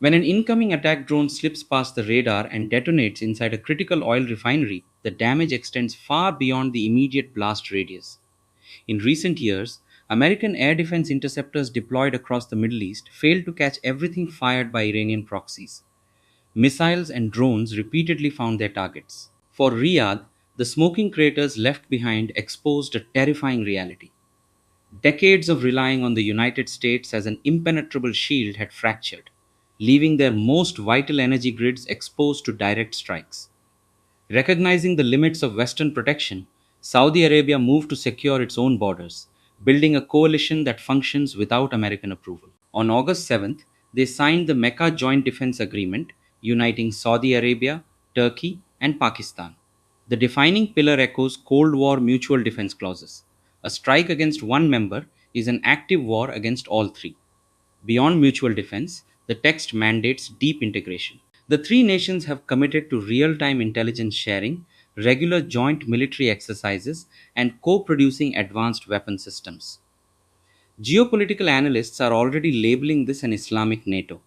When an incoming attack drone slips past the radar and detonates inside a critical oil refinery, the damage extends far beyond the immediate blast radius. In recent years, American air defense interceptors deployed across the Middle East failed to catch everything fired by Iranian proxies. Missiles and drones repeatedly found their targets. For Riyadh, the smoking craters left behind exposed a terrifying reality. Decades of relying on the United States as an impenetrable shield had fractured, leaving their most vital energy grids exposed to direct strikes. Recognizing the limits of Western protection, Saudi Arabia moved to secure its own borders, building a coalition that functions without American approval. On August 7th, they signed the Mecca Joint Defense Agreement, uniting Saudi Arabia, Turkey, and Pakistan. The defining pillar echoes Cold War mutual defense clauses. A strike against one member is an active war against all three. Beyond mutual defense, the text mandates deep integration. The three nations have committed to real time intelligence sharing, regular joint military exercises, and co producing advanced weapon systems. Geopolitical analysts are already labeling this an Islamic NATO.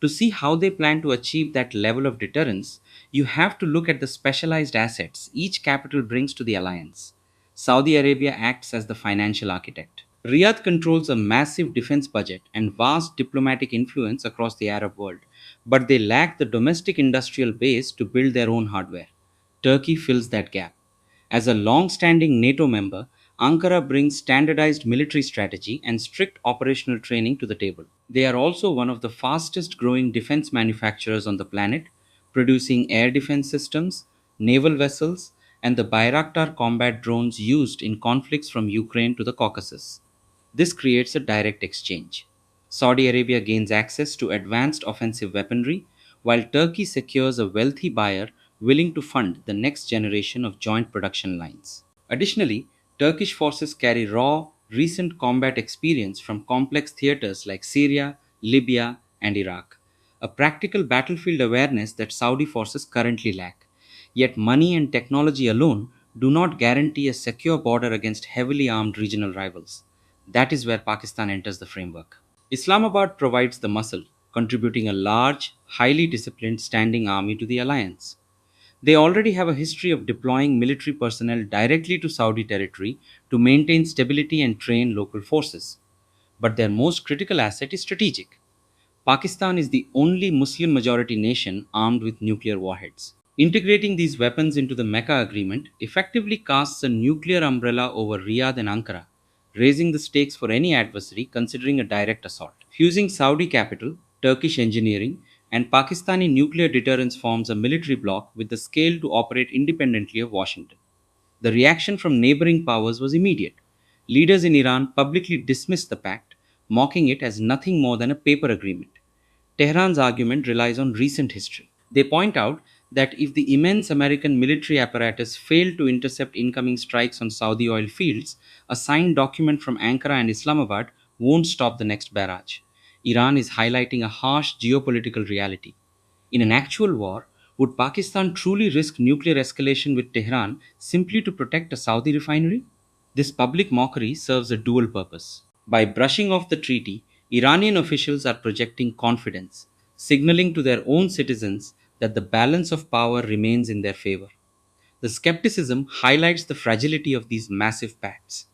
To see how they plan to achieve that level of deterrence, you have to look at the specialized assets each capital brings to the alliance. Saudi Arabia acts as the financial architect. Riyadh controls a massive defense budget and vast diplomatic influence across the Arab world, but they lack the domestic industrial base to build their own hardware. Turkey fills that gap. As a long standing NATO member, Ankara brings standardized military strategy and strict operational training to the table. They are also one of the fastest growing defense manufacturers on the planet, producing air defense systems, naval vessels, and the Bayraktar combat drones used in conflicts from Ukraine to the Caucasus. This creates a direct exchange. Saudi Arabia gains access to advanced offensive weaponry, while Turkey secures a wealthy buyer willing to fund the next generation of joint production lines. Additionally, Turkish forces carry raw, recent combat experience from complex theaters like Syria, Libya, and Iraq, a practical battlefield awareness that Saudi forces currently lack. Yet, money and technology alone do not guarantee a secure border against heavily armed regional rivals. That is where Pakistan enters the framework. Islamabad provides the muscle, contributing a large, highly disciplined standing army to the alliance. They already have a history of deploying military personnel directly to Saudi territory to maintain stability and train local forces. But their most critical asset is strategic. Pakistan is the only Muslim majority nation armed with nuclear warheads. Integrating these weapons into the Mecca Agreement effectively casts a nuclear umbrella over Riyadh and Ankara, raising the stakes for any adversary considering a direct assault. Fusing Saudi capital, Turkish engineering, and Pakistani nuclear deterrence forms a military bloc with the scale to operate independently of Washington. The reaction from neighboring powers was immediate. Leaders in Iran publicly dismissed the pact, mocking it as nothing more than a paper agreement. Tehran's argument relies on recent history. They point out that if the immense American military apparatus failed to intercept incoming strikes on Saudi oil fields, a signed document from Ankara and Islamabad won't stop the next barrage. Iran is highlighting a harsh geopolitical reality. In an actual war, would Pakistan truly risk nuclear escalation with Tehran simply to protect a Saudi refinery? This public mockery serves a dual purpose. By brushing off the treaty, Iranian officials are projecting confidence, signaling to their own citizens that the balance of power remains in their favor. The skepticism highlights the fragility of these massive pacts.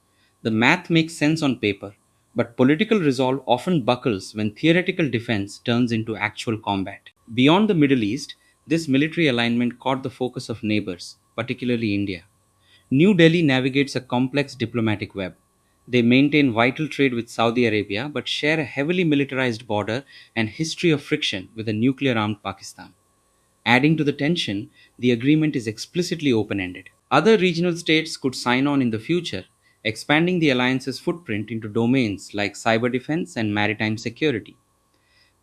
The math makes sense on paper, but political resolve often buckles when theoretical defense turns into actual combat. Beyond the Middle East, this military alignment caught the focus of neighbors, particularly India. New Delhi navigates a complex diplomatic web. They maintain vital trade with Saudi Arabia but share a heavily militarized border and history of friction with a nuclear armed Pakistan. Adding to the tension, the agreement is explicitly open ended. Other regional states could sign on in the future, expanding the alliance's footprint into domains like cyber defense and maritime security.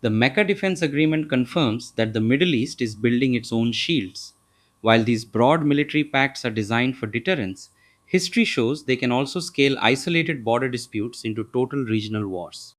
The Mecca Defense Agreement confirms that the Middle East is building its own shields. While these broad military pacts are designed for deterrence, history shows they can also scale isolated border disputes into total regional wars.